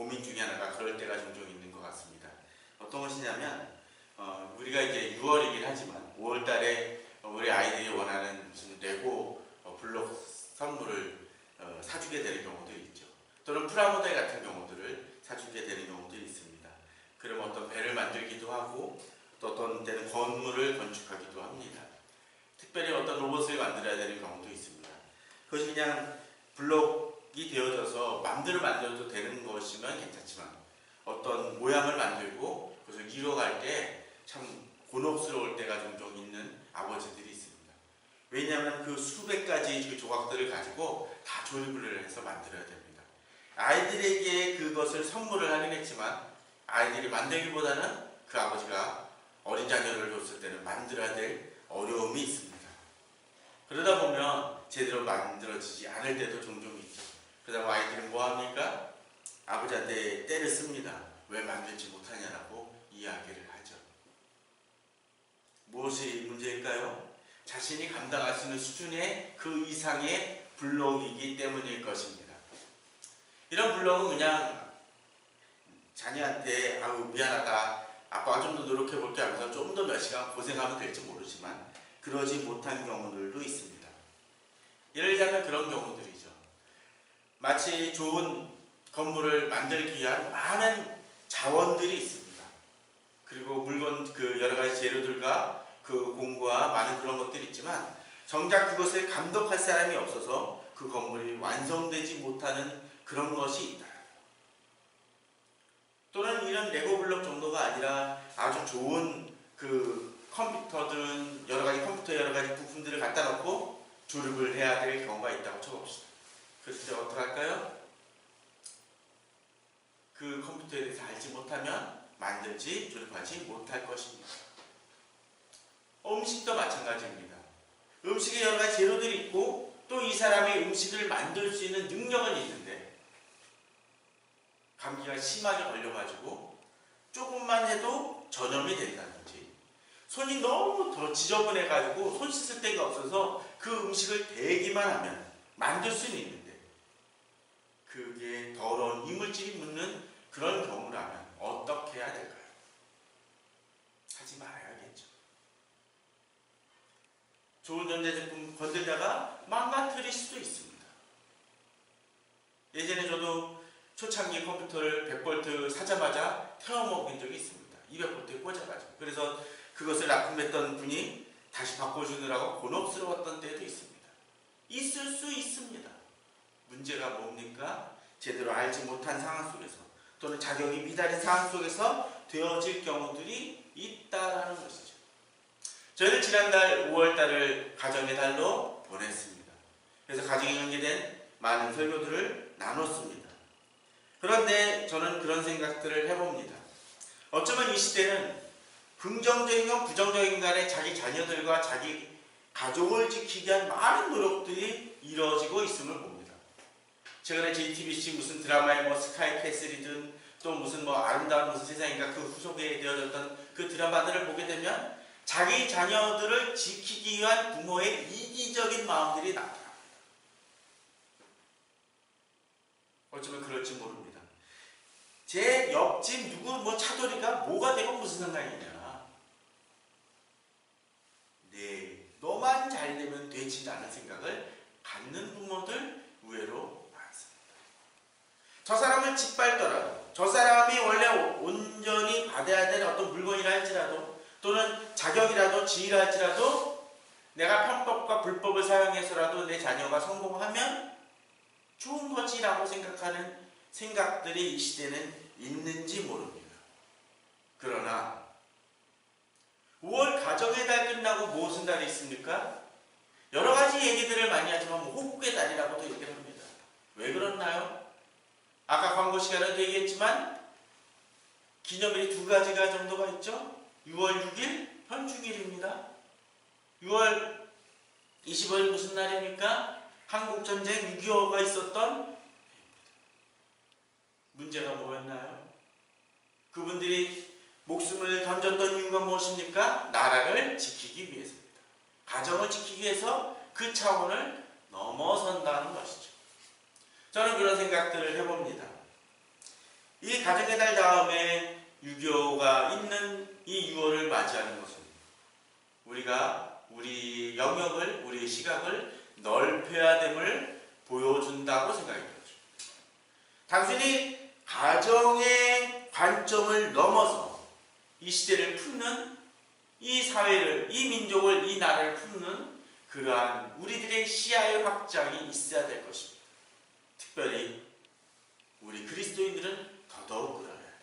고민 중에 하나가 그럴 때가 종종 있는 것 같습니다. 어떤 것이냐면 우리가 이제 6월이긴 하지만 5월 달에 우리 아이들이 원하는 무슨 레고 블록 선물을 사주게 되는 경우들이 있죠. 또는 프라모델 같은 경우들을 사주게 되는 경우들이 있습니다. 그럼 어떤 배를 만들기도 하고 또 어떤 때는 건물을 건축하기도 합니다. 특별히 어떤 로봇을 만들어야 되는 경우도 있습니다. 그것이 그냥 블록이 되어져서 마음대로 만들어도 되는 것이면 괜찮지만 어떤 모양을 만들고 그것을 이뤄갈 때 참 곤혹스러울 때가 종종 있는 아버지들이 있습니다. 왜냐하면 그 수백 가지 그 조각들을 가지고 다 조립을 해서 만들어야 됩니다. 아이들에게 그것을 선물을 하긴 했지만 아이들이 만들기보다는 그 아버지가 어린 자녀를 줬을 때는 만들어야 될 어려움이 있습니다. 그러다 보면 제대로 만들어지지 않을 때도 종종 있죠. 그러다 아이들은 뭐합니까? 아버지한테 떼를 씁니다. 왜 만들지 못하냐라고 이야기를 하죠. 무엇이 문제일까요? 자신이 감당할 수 있는 수준의 그 이상의 블록이기 때문일 것입니다. 이런 블록은 그냥 자녀한테 아우 미안하다, 아빠가 좀 더 노력해볼게 하면서 좀 더 몇 시간 고생하면 될지 모르지만 그러지 못한 경우들도 있습니다. 예를 들자면 그런 경우들이죠. 마치 좋은 건물을 만들기 위한 많은 자원들이 있습니다. 그리고 물건 그 여러 가지 재료들과 그 공구와 많은 그런 것들이 있지만 정작 그것을 감독할 사람이 없어서 그 건물이 완성되지 못하는 그런 것이 있다. 또는 이런 레고 블록 정도가 아니라 아주 좋은 그 컴퓨터든 여러 가지 컴퓨터 여러 가지 부품들을 갖다 놓고 조립을 해야 될 경우가 있다고 쳐봅시다. 그래서 이제 어떻게 할까요? 그 컴퓨터에 대해서 알지 못하면 만들지 조립하지 못할 것입니다. 음식도 마찬가지입니다. 음식에 여러 가지 재료들이 있고 또 이 사람이 음식을 만들 수 있는 능력은 있는데 감기가 심하게 걸려가지고 조금만 해도 전염이 된다든지 손이 너무 더 지저분해가지고 손 씻을 데가 없어서 그 음식을 대기만 하면 만들 수는 있는데 그게 더러운 이물질이 묻는 그런 경우라면 어떻게 해야 될까요? 하지 말아야겠죠. 좋은 전자제품 건들다가 망가뜨릴 수도 있습니다. 예전에 저도 초창기 컴퓨터를 100V 사자마자 태워먹은 적이 있습니다. 200V에 꽂아가지고. 그래서 그것을 납품했던 분이 다시 바꿔주느라고 곤혹스러웠던 때도 있습니다. 있을 수 있습니다. 문제가 뭡니까? 제대로 알지 못한 상황 속에서 또는 자격이 미달인 상황 속에서 되어질 경우들이 있다라는 것이죠. 저희는 지난달 5월달을 가정의 달로 보냈습니다. 그래서 가정에 관계된 많은 설교들을 나눴습니다. 그런데 저는 그런 생각들을 해봅니다. 어쩌면 이 시대는 긍정적인 건 부정적인 간에 자기 자녀들과 자기 가족을 지키기 위한 많은 노력들이 이루어지고 있음을 봅니다. 최근에 JTBC 무슨 드라마에 뭐 스카이 캐슬이든 또 무슨 뭐 아름다운 무슨 세상인가 그 후속에 되어졌던 그 드라마들을 보게 되면 자기 자녀들을 지키기 위한 부모의 이기적인 마음들이 나타납니다. 어쩌면 그럴지 모릅니다. 제 옆집 누구 뭐 차돌이가 뭐가 되고 무슨 상관이냐. 네, 너만 잘 되면 되지 않은 생각을 갖는 부모들 의외로 많습니다. 저 사람을 짓밟더라도 저 사람이 원래 온전히 받아야 되는 어떤 물건이라 할지라도 또는 자격이라도 지위라 할지라도 내가 편법과 불법을 사용해서라도 내 자녀가 성공하면 좋은 거지라고 생각하는 생각들이 이 시대는 있는지 모릅니다. 그러나 5월 가정의 달 끝나고 무슨 달이 있습니까? 여러 가지 얘기들을 많이 하지만 호국의 달이라고도 얘기를 합니다. 왜 그렇나요? 아까 광고 시간에도 얘기했지만 기념일이 두 가지가 정도가 있죠. 6월 6일 현충일입니다. 6월 25일 무슨 날입니까? 한국전쟁 6.25가 있었던 문제가 뭐였나요? 그분들이 목숨을 던졌던 이유가 무엇입니까? 나라를 지키기 위해서입니다. 가정을 지키기 위해서 그 차원을 넘어선다는 것이죠. 저는 그런 생각들을 해봅니다. 이 가정의 달 다음에 6.25가 있는 이 6월을 맞이하는 것은 우리가 우리 영역을, 우리 시각을 넓혀야 됨을 보여준다고 생각이 들어요. 단순히 가정의 관점을 넘어서 이 시대를 품는, 이 사회를, 이 민족을, 이 나라를 품는 그러한 우리들의 시야의 확장이 있어야 될 것입니다. 특별히 우리 그리스도인들은 더더욱 그러해야 합니다.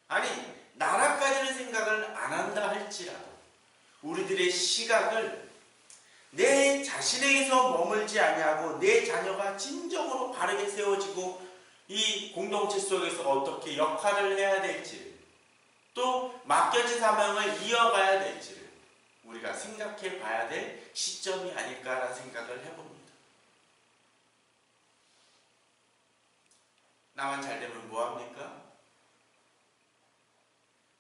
아니, 나라까지는 생각을 안 한다 할지라도 우리들의 시각을 내 자신에게서 머물지 아니하고 내 자녀가 진정으로 바르게 세워지고 이 공동체 속에서 어떻게 역할을 해야 될지, 또 맡겨진 사명을 이어가야 될지를 우리가 생각해 봐야 될 시점이 아닐까라는 생각을 해봅니다. 나만 잘 되면 뭐합니까?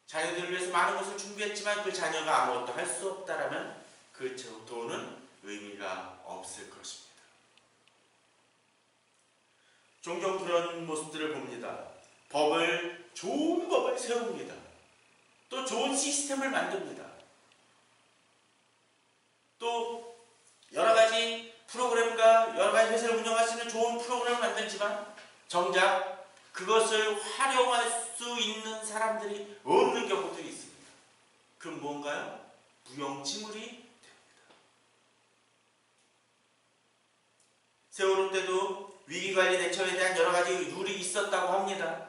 자녀들을 위해서 많은 것을 준비했지만 그 자녀가 아무것도 할 수 없다라면 그 돈은 의미가 없을 것입니다. 종종 그런 모습들을 봅니다. 좋은 법을 세웁니다. 또 좋은 시스템을 만듭니다. 또 여러 가지 프로그램과 여러 가지 회사를 운영할 수 있는 좋은 프로그램을 만들지만 정작 그것을 활용할 수 있는 사람들이 없는 경우들이 있습니다. 그럼 뭔가요? 무용지물이 됩니다. 세월호 때도 위기관리 대처에 대한 여러 가지 룰이 있었다고 합니다.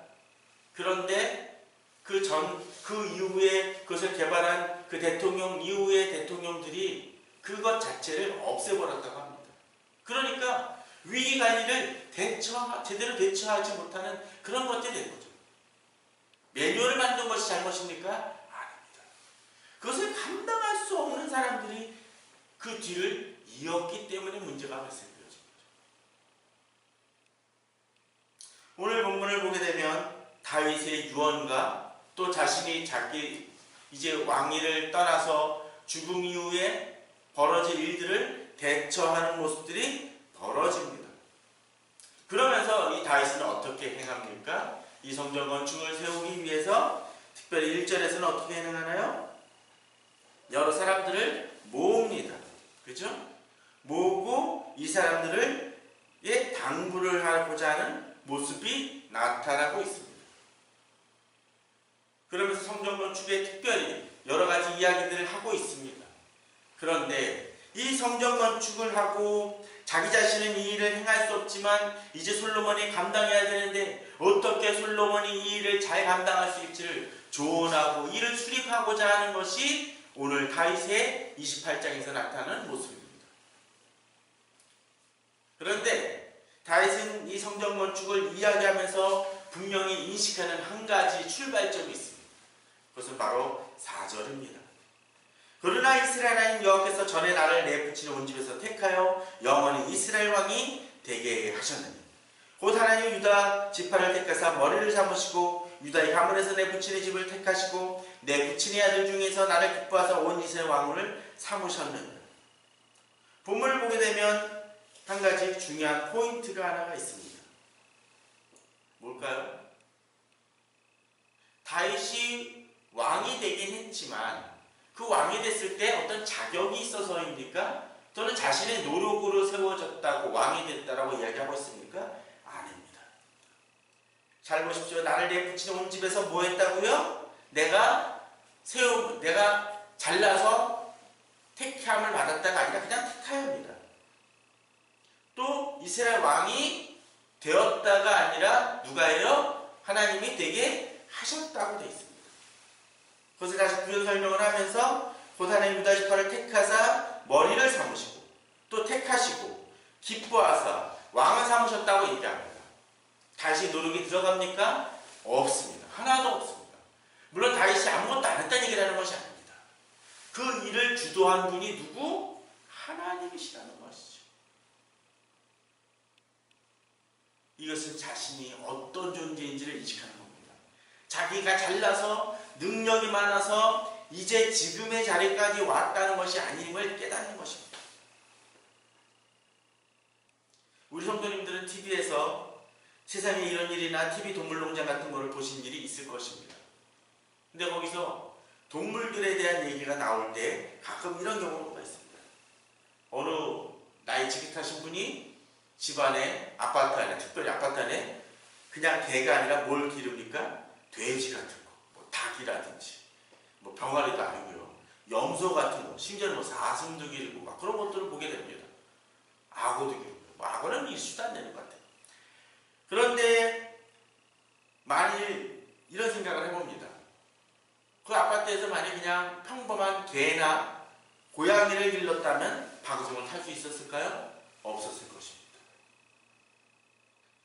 그런데 그 이후에 그것을 개발한 그 대통령 이후의 대통령들이 그것 자체를 없애버렸다고 합니다. 그러니까 위기관리를 제대로 대처하지 못하는 그런 것들이 된 거죠. 매뉴얼을 만든 것이 잘못입니까? 아닙니다. 그것을 감당할 수 없는 사람들이 그 뒤를 이었기 때문에 문제가 발생되어진 거죠. 오늘 본문을 보게 되면 다윗의 유언과 또 자신이 이제 왕위를 떠나서 죽음 이후에 벌어질 일들을 대처하는 모습들이 벌어집니다. 그러면서 이 다윗은 어떻게 행합니까? 이 성전 건축을 세우기 위해서 특별히 1절에서는 어떻게 행하나요? 여러 사람들을 모읍니다. 그죠? 모으고 이 사람들을 당부를 하고자 하는 모습이 나타나고 있습니다. 그러면서 성전 건축에 특별히 여러 가지 이야기들을 하고 있습니다. 그런데 이 성전 건축을 하고 자기 자신은 이 일을 행할 수 없지만 이제 솔로몬이 감당해야 되는데 어떻게 솔로몬이 이 일을 잘 감당할 수 있을지를 조언하고 이를 수립하고자 하는 것이 오늘 다윗의 28장에서 나타나는 모습입니다. 그런데 다윗은 이 성전 건축을 이야기하면서 분명히 인식하는 한 가지 출발점이 있습니다. 그것은 바로 4절입니다. 그러나 이스라엘 하나님 여호와께서 전에 나를 내 부친의 온 집에서 택하여 영원히 이스라엘 왕이 되게 하셨느니 곧 하나님 유다 지파를 택하사 머리를 삼으시고 유다의 가문에서 내 부친의 집을 택하시고 내 부친의 아들 중에서 나를 기뻐하사 온 이스라엘 왕을 삼으셨느니라. 본문을 보게 되면 한 가지 중요한 포인트가 하나가 있습니다. 뭘까요? 다윗이 왕이 되긴 했지만 그 왕이 됐을 때 어떤 자격이 있어서입니까? 또는 자신의 노력으로 세워졌다고 왕이 됐다라고 이야기하고 있습니까? 아닙니다. 잘 보십시오. 나를 내 부친의 온 집에서 뭐 했다고요? 내가 잘나서 택함을 받았다가 아니라 그냥 택하여입니다. 또 이스라엘 왕이 되었다가 아니라 누가예요? 하나님이 되게 하셨다고 되어 있습니다. 그것을 다시 부연 설명을 하면서 곧 하나님 유다 지파를 택하사 머리를 삼으시고 또 택하시고 기뻐하사 왕을 삼으셨다고 얘기합니다. 다시 노력이 들어갑니까? 없습니다. 하나도 없습니다. 물론 다윗이 아무것도 안 했다는 얘기를 하는 것이 아닙니다. 그 일을 주도한 분이 누구? 하나님이시라는 것이죠. 이것은 자신이 어떤 존재인지를 인식하는 겁니다. 자기가 잘나서 능력이 많아서 이제 지금의 자리까지 왔다는 것이 아님을 깨닫는 것입니다. 우리 성도님들은 TV에서 세상에 이런 일이나 TV 동물농장 같은 거를 보신 일이 있을 것입니다. 근데 거기서 동물들에 대한 얘기가 나올 때 가끔 이런 경우가 있습니다. 어느 나이 지긋하신 분이 집안에 아파트 안에, 특별히 아파트 안에 그냥 개가 아니라 뭘 기릅니까? 돼지 같은 거, 뭐 닭이라든지, 뭐 병아리도 아니고요, 염소 같은 거, 심지어는 뭐 사슴도 기르고 막 그런 것들을 보게 됩니다. 악어도 기르고, 뭐 악어는 일수도 안 되는 것 같아요. 그런데 만일 이런 생각을 해봅니다. 그 아파트에서 만약 그냥 평범한 개나 고양이를 길렀다면 방송을 탈 수 있었을까요? 없었을 것입니다.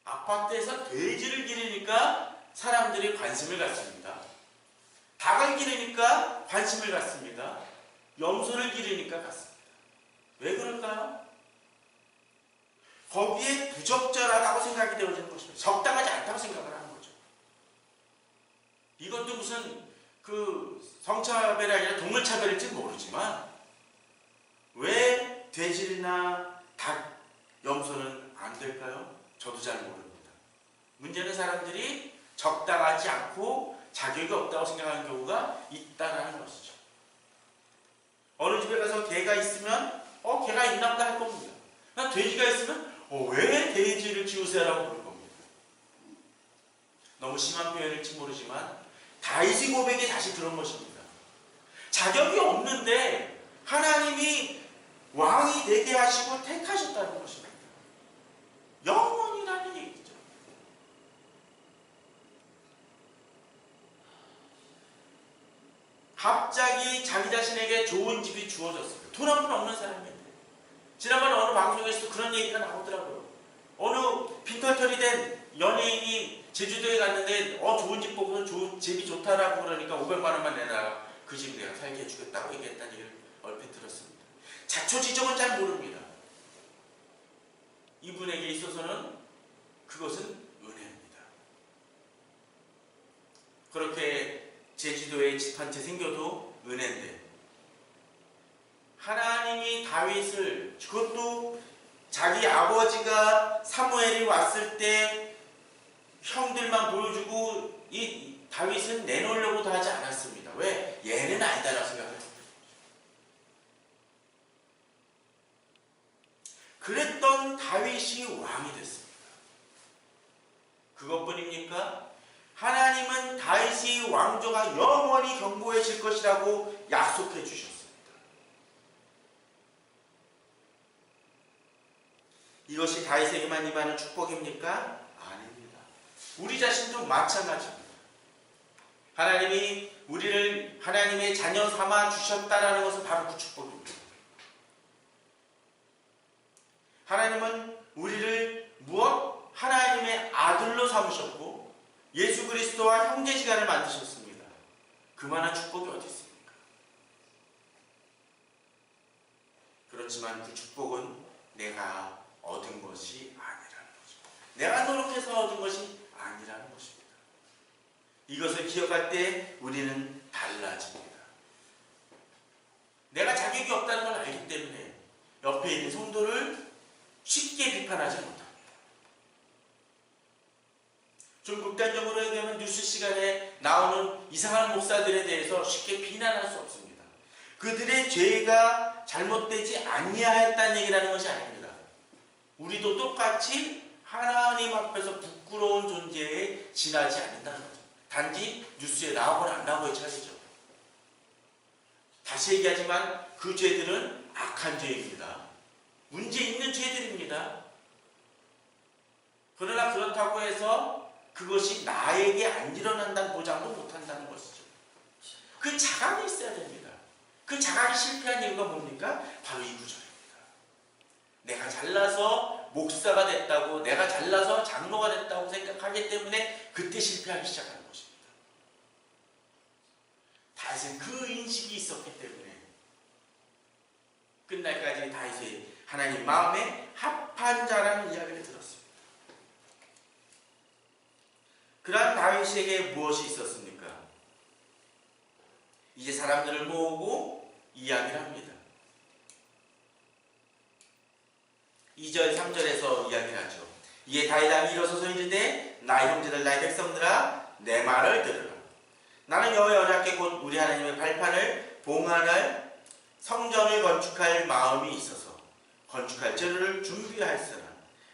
아파트에서 돼지를 기르니까 사람들이 관심을 갖습니다. 닭을 기르니까 관심을 갖습니다. 염소를 기르니까 갖습니다. 왜 그럴까요? 거기에 부적절하다고 생각이 되어지는 것입니다. 적당하지 않다고 생각을 하는 거죠. 이것도 무슨 성차별이 아니라 동물차별일지 모르지만 왜 돼지나 닭, 염소는 안 될까요? 저도 잘 모릅니다. 문제는 사람들이 적당하지 않고 자격이 없다고 생각하는 경우가 있다는 것이죠. 어느 집에 가서 개가 있으면 개가 있나 보다 할 겁니다. 돼지가 있으면 왜 돼지를 키우세요라고 부를 겁니다. 너무 심한 표현일지 모르지만 다윗의 고백이 다시 그런 것입니다. 자격이 없는데 하나님이 왕이 되게 하시고 택하셨다는 것입니다. 영원이라는 얘기죠. 갑자기 자기 자신에게 좋은 집이 주어졌어요. 돈 한 푼 없는 사람인데. 지난번에 어느 방송에서도 그런 얘기가 나오더라고요. 어느 빈털털이 된 연예인이 제주도에 갔는데 좋은 집 보고서 집이 좋다라고 그러니까 500만 원만 내놔라. 그 집 내가 살게 해주겠다고 얘기했다는 얘기를 얼핏 들었습니다. 자초지종은 잘 모릅니다. 이분에게 있어서는 그것은 은혜입니다. 그렇게 제주도에 집 한 채 생겨도 은혜인데 하나님이 다윗을, 그것도 자기 아버지가 사무엘이 왔을 때 형들만 보여주고 이 다윗은 내놓으려고도 하지 않았습니다. 왜? 얘는 아니다라고 생각했습니다. 그랬던 다윗이 왕이 됐습니다. 그것뿐입니까? 하나님은 다윗의 왕조가 영원히 견고해질 것이라고 약속해 주셨습니다. 이것이 다윗에게만 임하는 축복입니까? 아닙니다. 우리 자신도 마찬가지입니다. 하나님이 우리를 하나님의 자녀 삼아 주셨다라는 것은 바로 그 축복입니다. 하나님은 우리를 무엇? 하나님의 아들로 삼으셨고 예수 그리스도와 형제지간을 만드셨습니다. 그만한 축복이 어디 있습니까? 그렇지만 그 축복은 내가 얻은 것이 아니라는 것입니다. 내가 노력해서 얻은 것이 아니라는 것입니다. 이것을 기억할 때 우리는 달라집니다. 내가 자격이 없다는 걸 알기 때문에 옆에 있는 성도를 쉽게 비판하지 못합니다. 좀 극단적으로 얘기하면 뉴스 시간에 나오는 이상한 목사들에 대해서 쉽게 비난할 수 없습니다. 그들의 죄가 잘못되지 아니하였다는 얘기라는 것이 아닙니다. 우리도 똑같이 하나님 앞에서 부끄러운 존재에 지나지 않는다는 거죠. 단지 뉴스에 나오거나 안 나오고의 차이죠. 다시 얘기하지만 그 죄들은 악한 죄입니다. 문제 있는 죄들입니다. 그러나 그렇다고 해서 그것이 나에게 안 일어난다는 보장도 못한다는 것이죠. 그 자각이 있어야 됩니다. 그 자각이 실패한 이유가 뭡니까? 바로 이 구절입니다. 내가 잘나서 목사가 됐다고, 내가 잘나서 장로가 됐다고 생각하기 때문에 그때 실패하기 시작하는 것입니다. 다윗은 그 인식이 있었기 때문에 끝날까지 다윗이 하나님 마음에 합한 자라는 이야기를 들었습니다. 그러한 다윗에게 무엇이 있었습니까? 이제 사람들을 모으고 이야기를 합니다. 2절, 3절에서 이야기를 하죠. 이에 다윗이 일어서서 이르되 나의 형제들 나의 백성들아 내 말을 들으라. 나는 여호와의 언약궤 곧 우리 하나님의 발판을 봉헌할 성전을 건축할 마음이 있어서 건축할 재료를 준비하였으나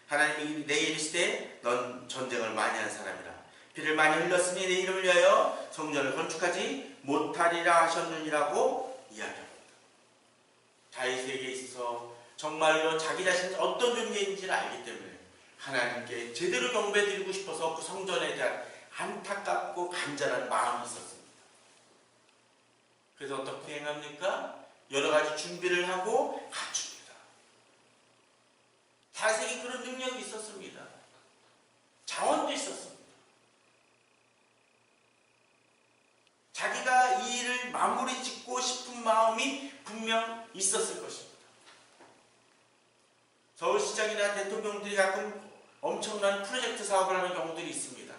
하나님이 내게 이르시되 넌 전쟁을 많이 한 사람이라 피를 많이 흘렸으니 내 이름을 위하여 성전을 건축하지 못하리라 하셨느니라고 이야기합니다. 다윗에게 있어서 정말로 자기 자신이 어떤 존재인지를 알기 때문에 하나님께 제대로 경배드리고 싶어서 그 성전에 대한 안타깝고 간절한 마음이 있었습니다. 그래서 어떻게 행합니까? 여러 가지 준비를 하고 갖춥니다. 다윗에게 그런 능력이 있었습니다. 자원도 있었습니다. 자기가 이 일을 마무리 짓고 싶은 마음이 분명 있었을 것입니다. 서울시장이나 대통령들이 가끔 엄청난 프로젝트 사업을 하는 경우들이 있습니다.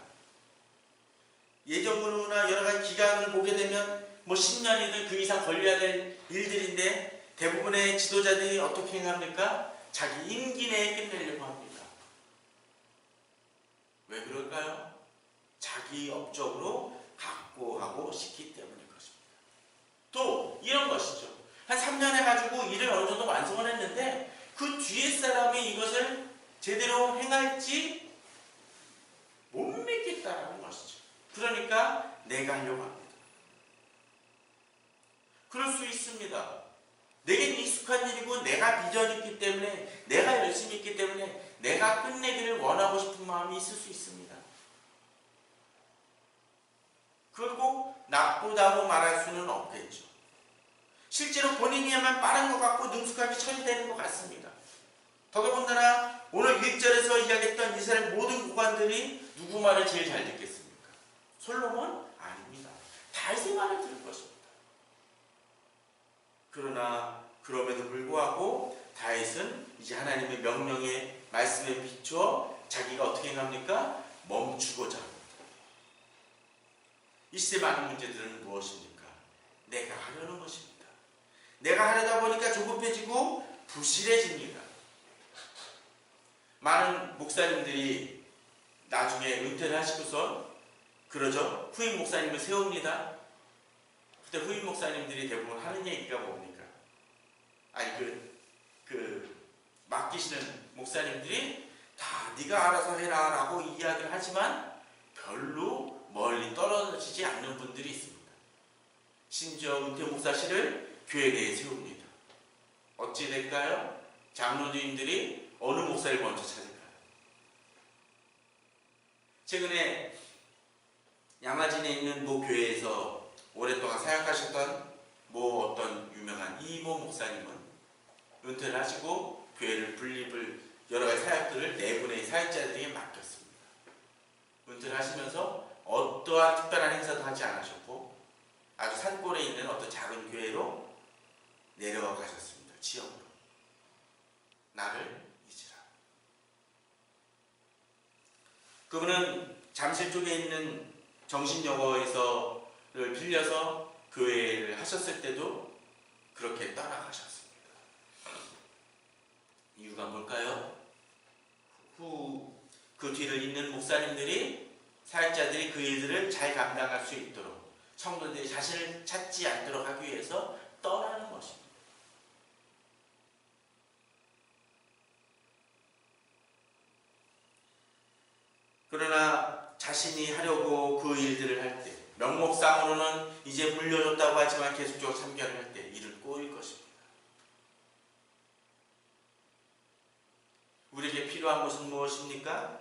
예정으로나 여러 가지 기간을 보게 되면 뭐 10년이든 그 이상 걸려야 될 일들인데 대부분의 지도자들이 어떻게 행합니까? 자기 임기 내에 끝내려고 합니다. 왜 그럴까요? 자기 업적으로 확보하고 싶기 때문일 것입니다. 또 이런 것이죠. 한 3년 해가지고 일을 어느 정도 완성을 했는데 그 뒤에 사람이 이것을 제대로 행할지 못 믿겠다라는 것이죠. 그러니까 내가 하려고 합니다. 그럴 수 있습니다. 내겐 익숙한 일이고 내가 비전이 있기 때문에 내가 열심히 있기 때문에 내가 끝내기를 원하고 싶은 마음이 있을 수 있습니다. 그걸 꼭 나쁘다고 말할 수는 없겠죠. 실제로 본인이야만 빠른 것 같고 능숙하게 처리되는 것 같습니다. 더더군다나 오늘 1절에서 이야기했던 이스라엘 모든 고관들이 누구 말을 제일 잘 듣겠습니까? 솔로몬? 아닙니다. 다윗의 말을 들을 것입니다. 그러나 그럼에도 불구하고 다윗은 이제 하나님의 명령의 말씀에 비추어 자기가 어떻게 행합니까? 멈추고자 합니다. 이 시대 많은 문제들은 무엇입니까? 내가 하려는 것입니다. 내가 하려다 보니까 조급해지고 부실해집니다. 많은 목사님들이 나중에 은퇴를 하시고서 그러죠. 후임 목사님을 세웁니다. 그때 후임 목사님들이 대부분 하는 얘기가 뭡니까? 아니 맡기시는 목사님들이 다 네가 알아서 해라 라고 이야기를 하지만 별로 멀리 떨어지지 않는 분들이 있습니다. 심지어 은퇴 목사실을 교회 내에 세웁니다. 어찌 될까요? 장로님들이 어느 목사를 먼저 찾을까요? 최근에 양화진에 있는 모 교회에서 오랫동안 사역하셨던 모 어떤 유명한 이모 목사님은 은퇴를 하시고 교회를 분립을 여러 가지 사역들을 네 분의 사역자들에게 맡겼습니다. 은퇴를 하시면서 어떠한 특별한 행사도 하지 않으셨고 아주 산골에 있는 어떤 작은 교회로 내려가 가셨습니다. 지역으로. 나를 잊으라. 그분은 잠실 쪽에 있는 정신여고에서를 빌려서 교회를 하셨을 때도 그렇게 떠나가셨습니다. 이유가 뭘까요? 그 뒤를 잇는 목사님들이 사역자들이 그 일들을 잘 감당할 수 있도록 성도들이 자신을 찾지 않도록 하기 위해서 떠나는 것입니다. 그러나 자신이 하려고 그 일들을 할 때 명목상으로는 이제 물려줬다고 하지만 계속적으로 참견을 할 때 일을 꼬일 것입니다. 우리에게 필요한 것은 무엇입니까?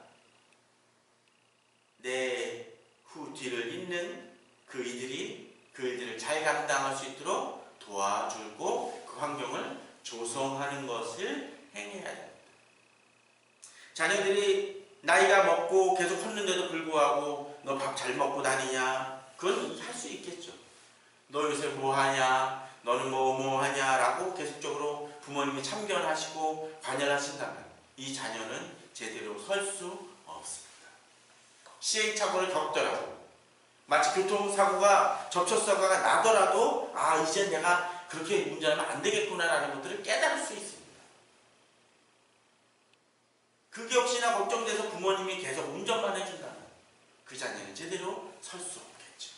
내 후 뒤를 잇는 그 이들이 그 일들을 잘 감당할 수 있도록 도와주고 그 환경을 조성하는 것을 행해야 됩니다. 자녀들이 나이가 먹고 계속 컸는데도 불구하고 너 밥 잘 먹고 다니냐? 그건 할 수 있겠죠. 너 요새 뭐 하냐? 너는 뭐 하냐? 라고 계속적으로 부모님이 참견하시고 관여하신다면 이 자녀는 제대로 설 수 없습니다. 시행착오를 겪더라도 마치 교통사고가 접촉사고가 나더라도 이제 내가 그렇게 운전하면 안 되겠구나 라는 것들을 깨달을 수 있습니다. 그게 혹시나 걱정돼서 부모님이 계속 운전만 해준다면 그 자녀는 제대로 설 수 없겠죠.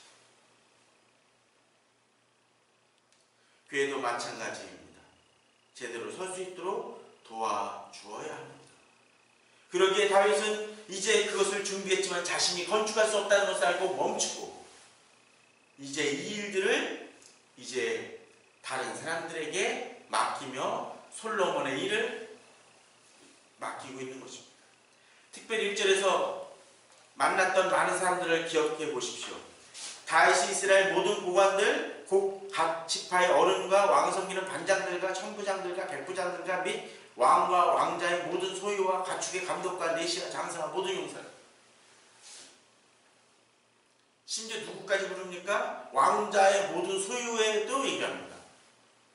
교회도 마찬가지입니다. 제대로 설 수 있도록 도와주어야 합니다. 그러기에 다윗은 이제 그것을 준비했지만 자신이 건축할 수 없다는 것을 알고 멈추고 이제 이 일들을 이제 다른 사람들에게 맡기며 솔로몬의 일을 맡기고 있는 것입니다. 특별히 1절에서 만났던 많은 사람들을 기억해 보십시오. 다윗이 이스라엘 모든 고관들, 각 지파의 어른과 왕을 섬기는 반장들과 천부장들과 백부장들과 및 왕과 왕자의 모든 소유와 가축의 감독과 내시와 장사와 모든 용사를, 심지어 누구까지 부릅니까? 왕자의 모든 소유에도 얘기합니다.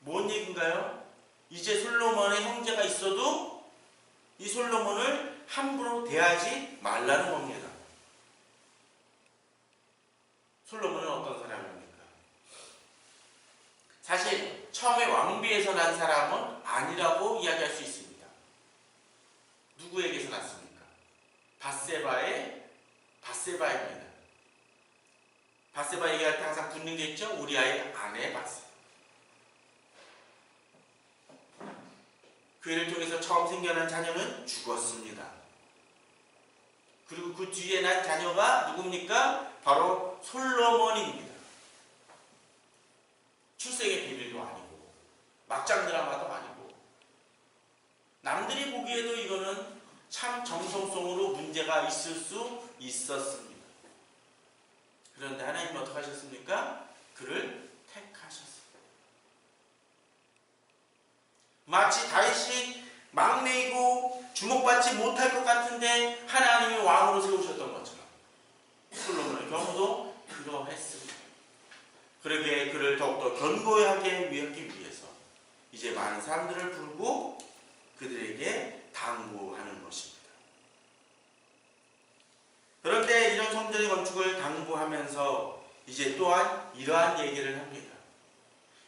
뭔 얘기인가요? 이제 솔로몬의 형제가 있어도 이 솔로몬을 함부로 대하지 말라는 겁니다. 솔로몬은 어떤 사람입니까? 사실 처음에 왕비에서 난 사람은 아니라고 이야기할 수 있습니다. 누구에게서 났습니까? 바세바입니다. 바세바 얘기할 때 항상 붙는 게 있죠? 우리아의 아내 바세바. 그 일을 통해서 처음 생겨난 자녀는 죽었습니다. 그리고 그 뒤에 난 자녀가 누굽니까? 바로 솔로몬입니다. 출생의 비밀도 아니고 막장 드라마도 아니고 남들이 보기에도 이거는 참 정성성으로 문제가 있을 수 있었습니다. 그런데 하나님은 어떻게 하셨습니까? 그를 택하셨습니다. 마치 다윗이 막내이고 주목받지 못할 것 같은데 하나님이 왕으로 세우셨던 것처럼 솔로몬의 경우도 그러했습니다. 그러기에 그를 더욱더 견고하게 하기 위해서 이제 많은 사람들을 부르고 그들에게 당부하는 것입니다. 그런데 이런 성전의 건축을 당부하면서 이제 또한 이러한 얘기를 합니다.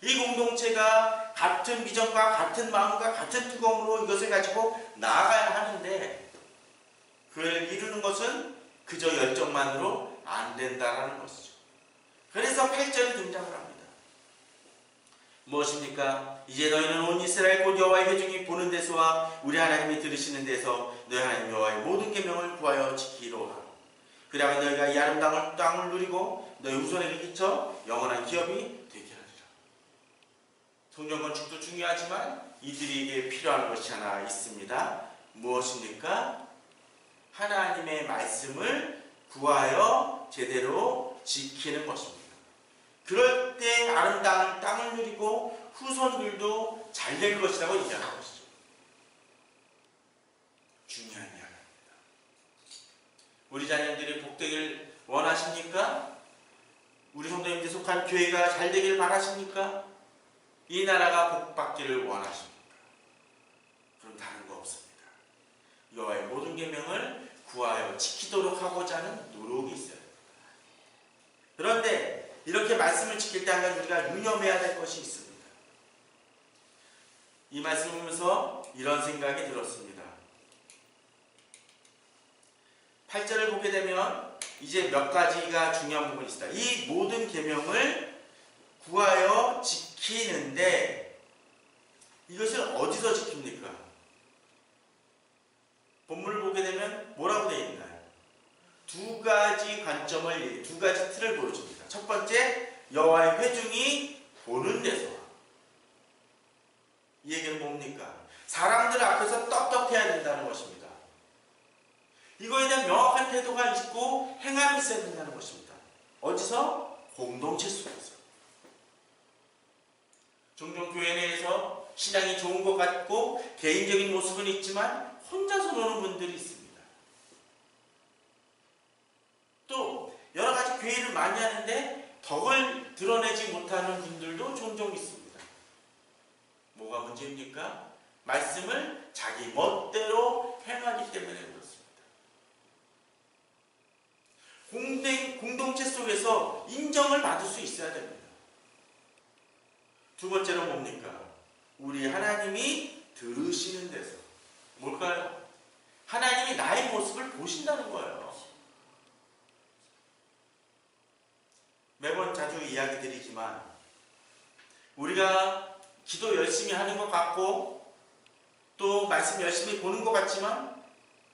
이 공동체가 같은 비전과 같은 마음과 같은 뜨거움으로 이것을 가지고 나아가야 하는데 그걸 이루는 것은 그저 열정만으로 안 된다는 것이죠. 그래서 8절이 등장을 합니다. 무엇입니까? 이제 너희는 온 이스라엘 곧 여호와의 회중이 보는 데서와 우리 하나님이 들으시는 데서 너희 하나님 여호와의 모든 계명을 구하여 지키도다. 그러면 너희가 이 아름다운 땅을 누리고 너희 후손에게 끼쳐 영원한 기업이 되게 하리라. 성전 건축도 중요하지만 이들에게 필요한 것이 하나 있습니다. 무엇입니까? 하나님의 말씀을 구하여 제대로 지키는 것입니다. 그럴 때 아름다운 땅을 누리고 후손들도 잘 될 것이라고 얘기하는 것이죠. 중요한 이야기입니다. 우리 자녀들이 복되길 원하십니까? 우리 성도님들 속한 교회가 잘 되길 바라십니까? 이 나라가 복받기를 원하십니까? 그럼 다른 거 없습니다. 여호와의 모든 계명을 구하여 지키도록 하고자 하는 노력이 있어야 됩니다. 그런데 이렇게 말씀을 지킬 때 한 가지 우리가 유념해야 될 것이 있습니다. 이 말씀을 보면서 이런 생각이 들었습니다. 8절을 보게 되면 이제 몇 가지가 중요한 부분이 있습니다. 이 모든 계명을 구하여 지키는데 이것을 어디서 지킵니까? 본문을 보게 되면 뭐라고 되어 있나요? 두 가지 관점을, 두 가지 틀을 보여줍니다. 첫 번째, 여호와의 회중이 보는 데서. 이 얘기는 뭡니까? 사람들 앞에서 떳떳해야 된다는 것입니다. 이거에 대한 명확한 태도가 있고 행함이 있어야 된다는 것입니다. 어디서? 공동체 속에서. 종종 교회 내에서 신앙이 좋은 것 같고 개인적인 모습은 있지만 혼자서 노는 분들이 있습니다. 또 여러 가지 교회를 많이 하는데 덕을 드러내지 못하는 분들도 종종 있습니다. 뭐가 문제입니까? 말씀을 자기 멋대로 행하기 때문에 그렇습니다. 공동체 속에서 인정을 받을 수 있어야 됩니다. 두 번째로 뭡니까? 우리 하나님이 들으시는 데서. 뭘까요? 하나님이 나의 보신다는 거예요. 매번 자주 이야기 드리지만 우리가 기도 열심히 하는 것 같고 또 말씀 열심히 보는 것 같지만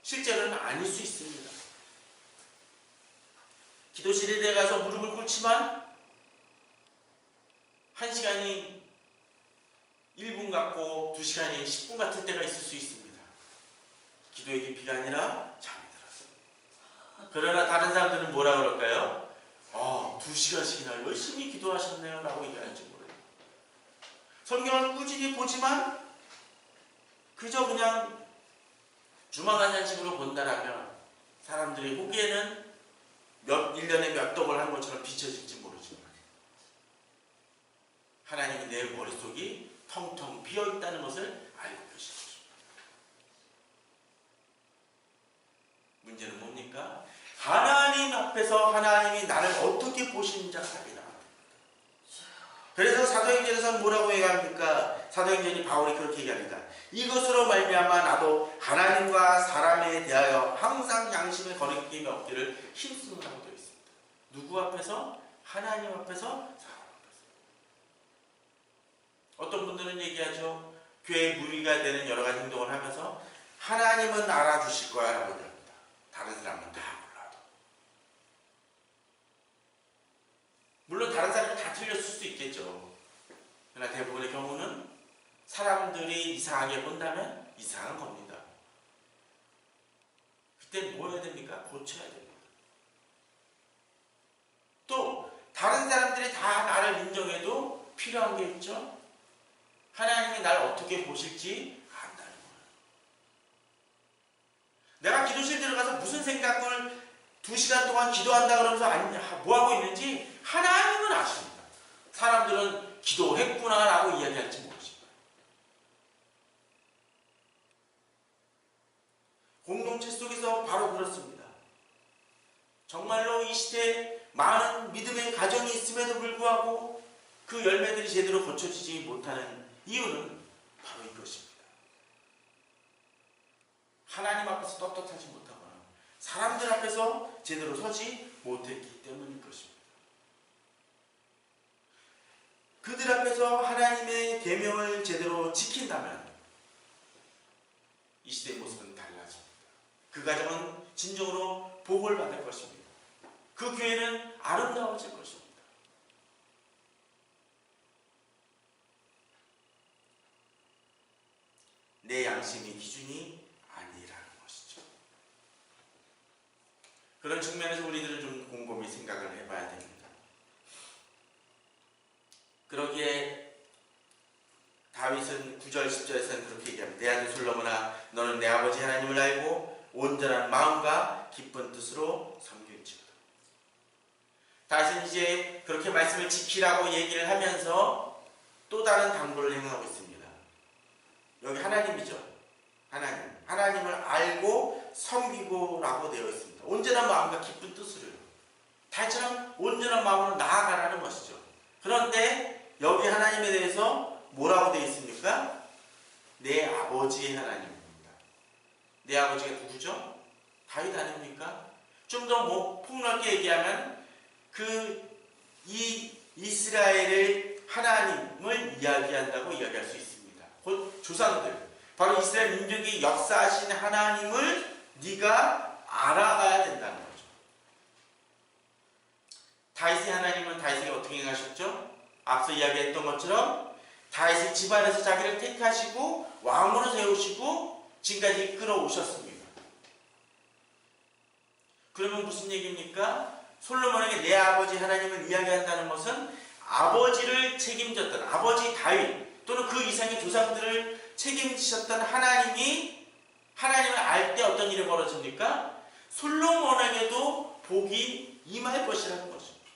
실제로는 아닐 수 있습니다. 기도실에 들어가서 무릎을 꿇지만 1시간이 1분 같고 2시간이 10분 같을 때가 있을 수 있습니다. 기도의 깊이가 아니라 잠이 들었습니다. 그러나 다른 사람들은 뭐라 그럴까요? 2시간씩이나 열심히 기도하셨네요 라고 얘기할지 모르겠어요. 성경을 꾸준히 보지만 그저 그냥 주마간장식으로 본다라면 사람들이 보기에는 1년에 몇 동을 한 것처럼 비춰질지 모르지만 하나님이 내 머릿속이 텅텅 비어있다는 것을 알고 계시죠. 문제는 뭡니까? 하나님 앞에서 하나님이 나를 어떻게 보시는지가 답이 나옵니다. 그래서 사도행전에서는 뭐라고 얘기합니까? 사도행전이 바울이 그렇게 얘기합니다. 이것으로 말미암아 나도 하나님과 사람에 대하여 항상 양심의 거리낌이 없기를 힘쓰노라고 되어 있습니다. 누구 앞에서? 하나님 앞에서, 사람 앞에서. 어떤 분들은 얘기하죠. 교회 무리가 되는 여러 가지 행동을 하면서 하나님은 알아주실 거야 라고 얘기합니다. 다른 사람은 다 몰라도. 물론 다른 사람은 다 틀렸을 수 있겠죠. 그러나 대부분의 경우는 사람들이 이상하게 본다면 이상한 겁니다. 그때 뭐 해야 됩니까? 고쳐야 됩니다. 또 다른 사람들이 다 나를 인정해도 필요한 게 있죠. 하나님이 나를 어떻게 보실지 안다는 거예요. 내가 기도실 들어가서 무슨 생각을 2시간 동안 기도한다 그러면서 뭐하고 있는지 하나님은 아십니다. 사람들은 기도했구나 라고 이야기할지 모르십니다. 공동체 속에서 바로 그렇습니다. 정말로 이 시대에 많은 믿음의 가정이 있음에도 불구하고 그 열매들이 제대로 거쳐지지 못하는 이유는 바로 이것입니다. 하나님 앞에서 떳떳하지 못하거나 사람들 앞에서 제대로 서지 못했기 때문인 것입니다. 그들 앞에서 하나님의 계명을 제대로 지킨다면 이 시대의 모습은 달라집니다. 그 가정은 진정으로 복을 받을 것입니다. 그 교회는 아름다워질 것입니다. 내 양심이 기준이 아니라는 것이죠. 그런 측면에서 우리들은 좀 곰곰이 생각을 해봐야 됩니다. 그러기에 다윗은 9절 10절에서는 그렇게 얘기합니다. 내 아들 솔로몬아 너는 내 아버지 하나님을 알고 온전한 마음과 기쁜 뜻으로 섬길지어다. 다윗은 이제 그렇게 말씀을 지키라고 얘기를 하면서 또 다른 당부를 행하고 있습니다. 여기 하나님이죠. 하나님을 알고 섬기고 라고 되어 있습니다. 온전한 마음과 기쁜 뜻으로요. 다윗처럼 온전한 마음으로 나아가라는 것이죠. 그런데 여기 하나님에 대해서 뭐라고 되어 있습니까? 내 아버지의 하나님입니다. 내 아버지가 누구죠? 다윗 아닙니까? 좀 더 폭넓게 얘기하면 이 이스라엘의 하나님을 이야기한다고 이야기할 수 있습니다. 곧 조상들, 바로 이스라엘 민족이 역사하신 하나님을 네가 알아가야 된다는 거죠. 다윗의 하나님은 다윗에게 어떻게 행하셨죠? 앞서 이야기했던 것처럼 다윗의 집안에서 자기를 택하시고 왕으로 세우시고 지금까지 이끌어오셨습니다. 그러면 무슨 얘기입니까? 솔로몬에게 내 아버지 하나님을 이야기한다는 것은 아버지를 책임졌던 아버지 다윗 또는 그 이상의 조상들을 책임지셨던 하나님을 알 때 어떤 일이 벌어집니까? 솔로몬에게도 복이 임할 것이라는 것입니다.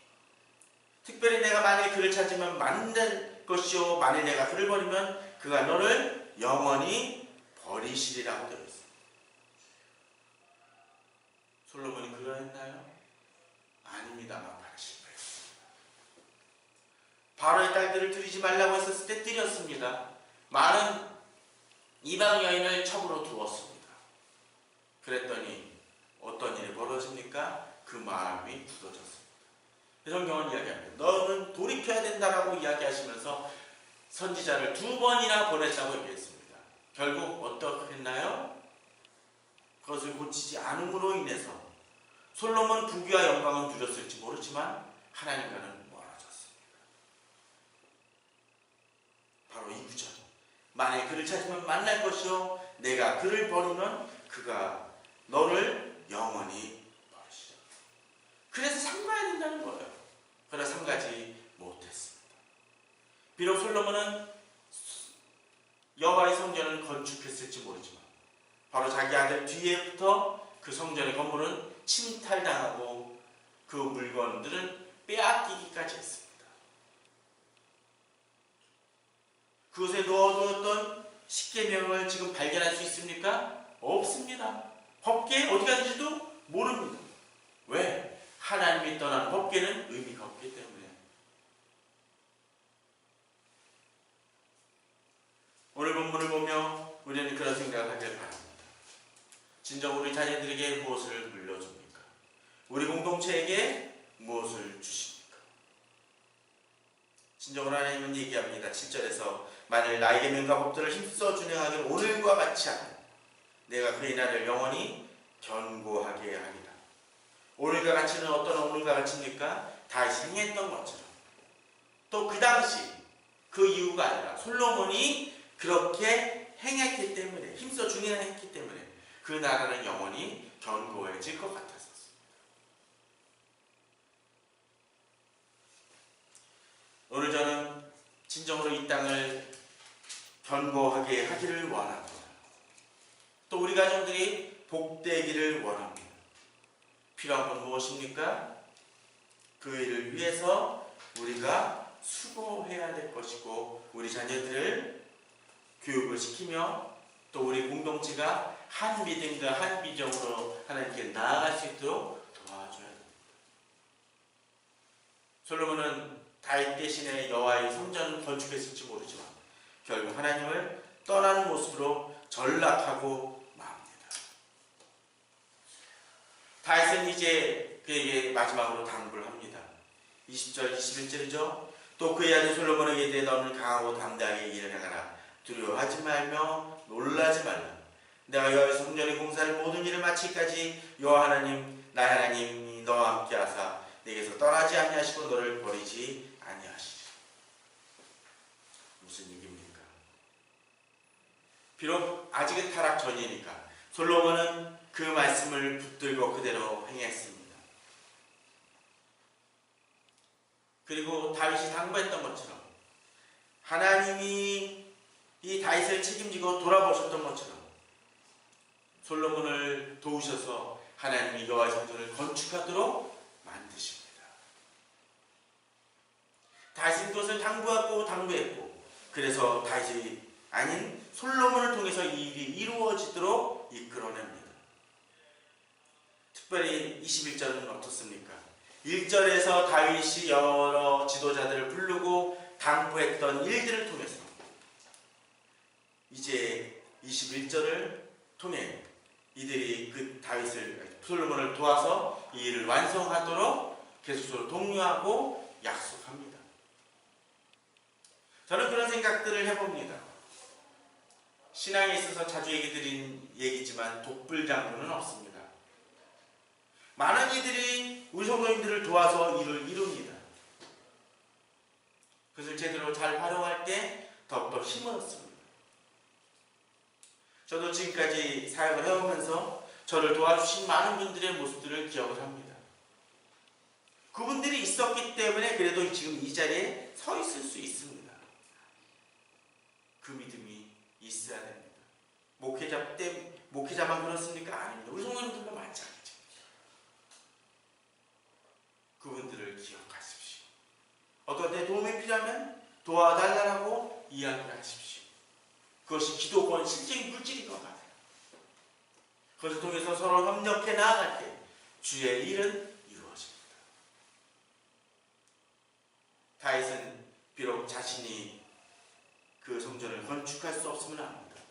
특별히 내가 만일 그를 찾으면 만들 것이요 만일 내가 그를 버리면 그가 너를 영원히 버리시리라고 되어 있습니다. 솔로몬이 그러했나요? 아닙니다만 실패했습니다. 바로의 딸들을 들이지 말라고 했었을 때 들였습니다. 많은 이방 여인을 첩으로 두었습니다. 그랬더니 어떤 일이 벌어집니까? 그 마음이 굳어졌습니다. 성경은 이야기합니다. 너는 돌이켜야 된다라고 이야기하시면서 선지자를 2번이나 보냈다고 얘기했습니다. 결국 어떻게 했나요? 그것을 고치지 않음으로 인해서 솔로몬 부귀와 영광은 누렸을지 모르지만 하나님과는 멀어졌습니다. 바로 이 구절. 만약 그를 찾으면 만날 것이요 내가 그를 버리면 그가 너를 영원히 버리시라. 그래서 삼가야 된다는 거예요. 그러나 삼가지 못했습니다. 비록 솔로몬은 여호와의 성전을 건축했을지 모르지만 바로 자기 아들 뒤에부터 그 성전의 건물은 침탈당하고 그 물건들은 빼앗기기까지 했습니다. 그것에 넣어두었던 십계명을 지금 발견할 수 있습니까? 없습니다. 법궤 어디 갔는지도 모릅니다. 왜? 하나님이 떠난 법궤는 의미가 없기 때문에. 오늘 본문을 보며 우리는 그런 생각을 하길 바랍니다. 진정 우리 자녀들에게 무엇을 물려줍니까? 우리 공동체에게 무엇을 주십니까? 진정으로 하나님은 얘기합니다. 7절에서 만일 나의 계명과 법들을 힘써 준행하기를 오늘과 같이 하면 내가 그의 날을 영원히 견고하게 하리라. 오늘과 같이는 어떤 오늘과 같이입니까? 다윗이 행했던 것처럼. 또 그 당시 그 이유가 아니라 솔로몬이 그렇게 행했기 때문에 힘써 준행했기 때문에 그 나라는 영원히 견고해질 것 같았습니다. 오늘 저는 진정으로 이 땅을 견고하게 하기를 원합니다. 또 우리 가정들이 복되기를 원합니다. 필요한 건 무엇입니까? 그 일을 위해서 우리가 수고해야 될 것이고 우리 자녀들을 교육을 시키며 또 우리 공동체가 한 믿음과 한 비전으로 하나님께 나아갈 수 있도록 도와줘야 됩니다. 솔로몬은 다윗 대신에 여호와의 성전을 건축했을지 모르지만 결국 하나님을 떠나는 모습으로 전락하고 맙니다. 다윗은 이제 그에게 마지막으로 당부를 합니다. 20절 21절이죠. 또 그의 아들 솔로몬에게 대해 너는 강하고 담대하게 일을 행하라. 두려워하지 말며 놀라지 말라. 내가 여호와의 성전의 공사를 모든 일을 마치기까지 여호와 하나님 나의 하나님이 너와 함께 하사 내게서 떠나지 아니하시고 너를 버리지 아니하시리라. 무슨 얘기입니까? 비록 아직은 타락 전이니까 솔로몬은 그 말씀을 붙들고 그대로 행했습니다. 그리고 다윗이 당부했던 것처럼 하나님이 이 다윗을 책임지고 돌아보셨던 것처럼 솔로몬을 도우셔서 하나님이 여호와의 성전을 건축하도록 만드십니다. 다윗은 그것을 당부했고 그래서 다윗이 아닌 솔로몬을 통해서 이 일이 이루어지도록 이끌어냅니다. 특별히 21절은 어떻습니까? 1절에서 다윗이 여러 지도자들을 부르고 당부했던 일들을 통해서 이제 21절을 통해 이들이 그 솔로몬을 도와서 이 일을 완성하도록 계속적으로 독려하고 약속합니다. 저는 그런 생각들을 해봅니다. 신앙에 있어서 자주 얘기 드린 얘기지만 독불장군은 없습니다. 많은 이들이 우리 성도님들을 도와서 일을 이룹니다. 그것을 제대로 잘 활용할 때 더욱더 힘을 얻습니다. 저도 지금까지 사역을 해오면서 저를 도와주신 많은 분들의 모습들을 기억을 합니다. 그분들이 있었기 때문에 그래도 지금 이 자리에 서 있을 수 있습니다. 그 믿음이 있어야 됩니다. 목회자만 그렇습니까? 아닙니다. 우리 성도님들도 마찬가지죠. 그분들을 기억하십시오. 어떤 때 도움이 필요하면 도와달라고 이야기를 하십시오. 그것이 기도권 실제인 물질인 것 같아요. 그것을 통해서 서로 협력해 나아갈 때 주의 일은 이루어집니다. 다윗은 비록 자신이 그 성전을 건축할 수 없음을 압니다.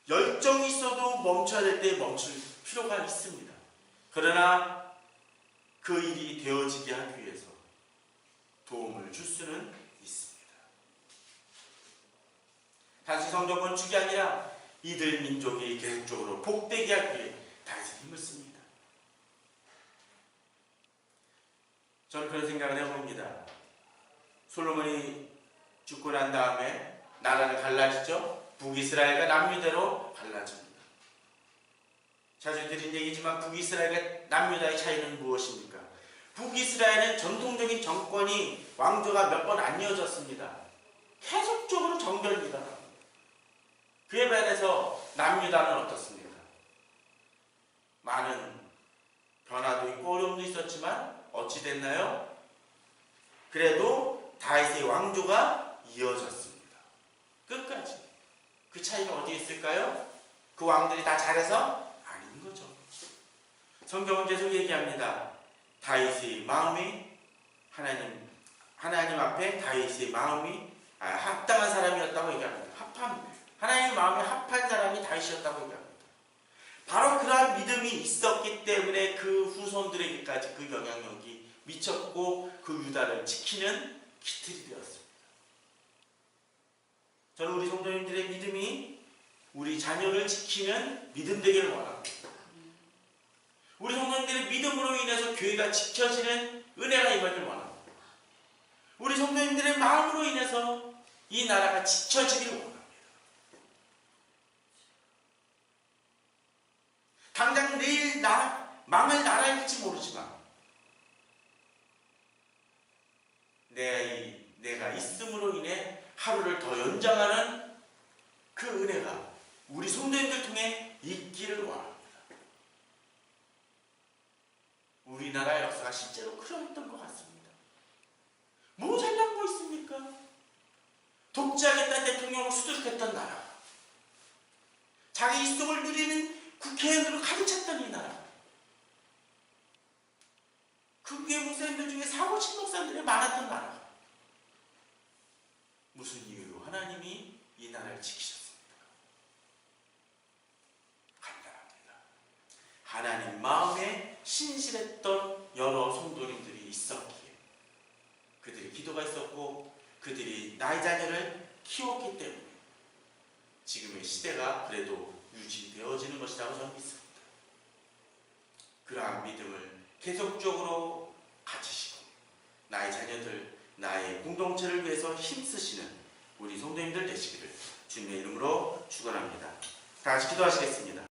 열정이 있어도 멈춰야 될 때 멈출 필요가 있습니다. 그러나 그 일이 되어지게 하기 위해서 도움을 줄 수는 있습니다. 단지 성전 건축이 아니라 이들 민족이 계속적으로 복되게 하기 위해 다윗은 힘을 씁니다. 저는 그런 생각을 해봅니다. 솔로몬이 죽고 난 다음에 나라를 갈라지죠. 북이스라엘과 남유다로 갈라집니다. 자주 드린 얘기지만 북이스라엘과 남유다의 차이는 무엇입니까? 북이스라엘은 전통적인 정권이 왕조가 몇 번 안 이어졌습니다. 계속적으로 정변이 일어납니다. 그에 반해서 남유다는 어떻습니까? 많은 변화도 있고 어려움도 있었지만 어찌 됐나요? 그래도 다윗의 왕조가 이어졌습니다. 끝까지. 그 차이가 어디에 있을까요? 그 왕들이 다 잘해서? 아닌 거죠. 성경은 계속 얘기합니다. 다윗의 마음이 하나님 앞에 다윗의 마음이 합당한 사람이었다고 얘기합니다. 하나님의 마음에 합한 사람이 다윗이었다고 얘기합니다. 바로 그러한 믿음이 있었기 때문에 그 후손들에게까지 그 영향력이 미쳤고 그 유다를 지키는 기틀이 되었습니다. 저는 우리 성도님들의 믿음이 우리 자녀를 지키는 믿음 되기를 원합니다. 우리 성도님들의 믿음으로 인해서 교회가 지켜지는 은혜가 임하기를 원합니다. 우리 성도님들의 마음으로 인해서 이 나라가 지켜지기를 원합니다. 당장 내일 망할 나라일지 모르지만 내가 있음으로 인해 하루를 더 연장하는 그 은혜가 우리 성도님들 통해 있기를 원합니다. 우리나라의 역사가 실제로 그러했던 것 같습니다. 뭐 잘난 거 있습니까? 독재하겠다는 대통령을 수두룩했던 나라, 자기 이성을 누리는 국회의원으로 가득 찼던 이 나라, 극우의 목사님들 중에 사고친 목사님들이 많았던 나라, 무슨 이유로 하나님이 이 나라를 지키셨습니까? 간단합니다. 하나님 마음에 신실했던 여러 성도님들이 있었기에, 그들의 기도가 있었고 그들이 나의 자녀를 키웠기 때문에 지금의 시대가 그래도 유지되어지는 것이라고 저는 믿습니다. 그러한 믿음을 계속적으로 가지시고 나의 자녀들, 나의 공동체를 위해서 힘쓰시는 우리 성도님들 되시기를 주님의 이름으로 축원합니다. 다 같이 기도하시겠습니다.